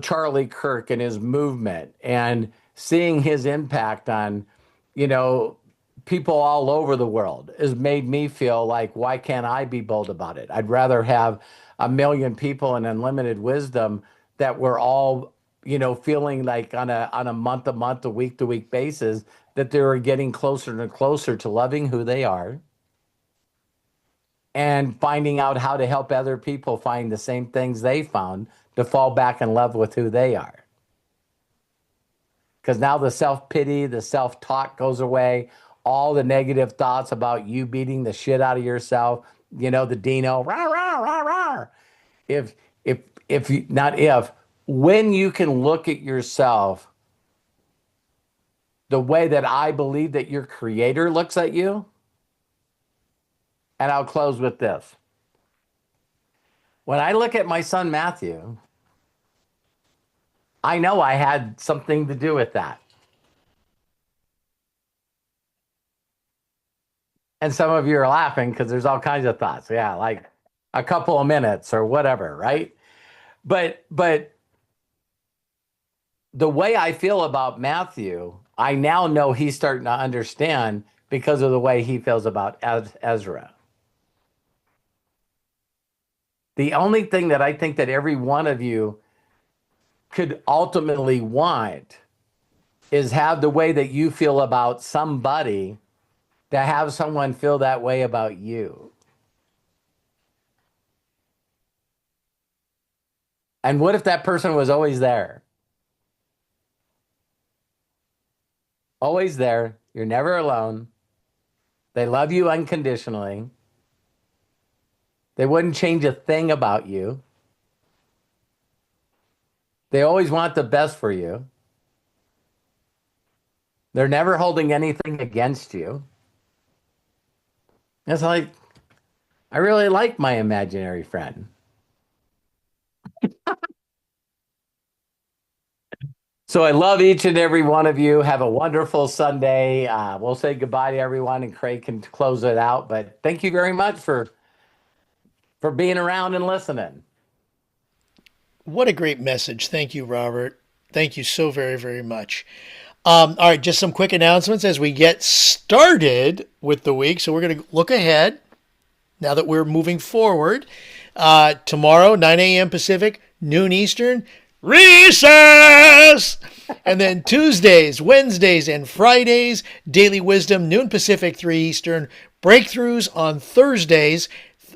Charlie Kirk and his movement and seeing his impact on, people all over the world has made me feel like, why can't I be bold about it? I'd rather have 1 million people in unlimited wisdom that we're all, feeling like on a month-to-month, a week-to-week basis that they're getting closer and closer to loving who they are and finding out how to help other people find the same things they found to fall back in love with who they are. Because now the self-pity, the self-talk goes away, all the negative thoughts about you beating the shit out of yourself, the Dino, rah, rah, rah, rah. When you can look at yourself the way that I believe that your creator looks at you, and I'll close with this. When I look at my son, Matthew, I know I had something to do with that. And some of you are laughing because there's all kinds of thoughts. Yeah, like a couple of minutes or whatever, right? But the way I feel about Matthew, I now know he's starting to understand because of the way he feels about Ezra. The only thing that I think that every one of you could ultimately want is have the way that you feel about somebody, to have someone feel that way about you. And what if that person was always there? Always there. You're never alone. They love you unconditionally. They wouldn't change a thing about you. They always want the best for you. They're never holding anything against you. It's like, I really like my imaginary friend. So I love each and every one of you. Have a wonderful Sunday. We'll say goodbye to everyone, and Craig can close it out. But thank you very much for being around and listening. What a great message. Thank you, Robert. Thank you so very, very much. All right, just some quick announcements as we get started with the week. So we're going to look ahead now that we're moving forward. Tomorrow, 9 a.m. Pacific, noon Eastern, recess! And then Tuesdays, Wednesdays, and Fridays, Daily Wisdom, noon Pacific, 3 Eastern. Breakthroughs on Thursdays,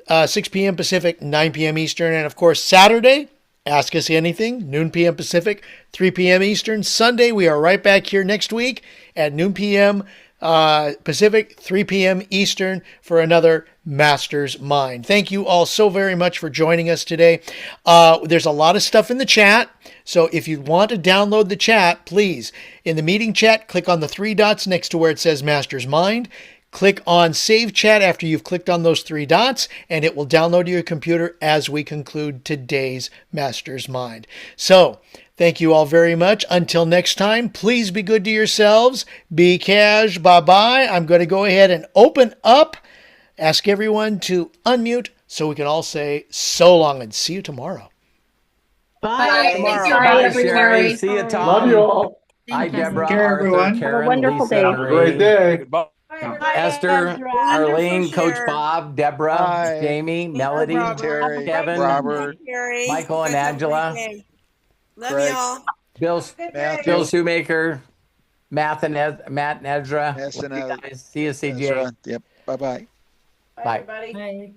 6 p.m. Pacific, 9 p.m. Eastern. And of course, Saturday, Ask Us Anything, noon p.m. Pacific, 3 p.m. Eastern. Sunday, we are right back here next week at noon p.m. Pacific, 3 p.m. Eastern for another Master's Mind. Thank you all so very much for joining us today. There's a lot of stuff in the chat, so if you want to download the chat, please, in the meeting chat, click on the three dots next to where it says Master's Mind. Click on Save Chat after you've clicked on those three dots, and it will download to your computer as we conclude today's Master's Mind. So, thank you all very much. Until next time, please be good to yourselves. Be cash. Bye-bye. I'm going to go ahead and open up. Ask everyone to unmute so we can all say so long and see you tomorrow. Bye. Tomorrow. Bye, Sherry. See you, Tom. Love you all. Hi, Deborah, Take care, Arthur, everyone. Karen, Have a wonderful Lisa, day. Have a great Marie, day. Bye, Esther, Ezra. Arlene, Coach Sharon. Bob, Deborah, Bye. Jamie, Melody, Robert. Have Terry, a Kevin, great Robert, Sunday. Michael, and You guys have a great Angela, day. Love Greg, y'all. Bill, Good Bill day. Shoemaker, Matt and Ezra. Yes, Love and you guys. See you, CJ. Ezra. Yep. Bye-bye. Bye, Bye. everybody. Bye.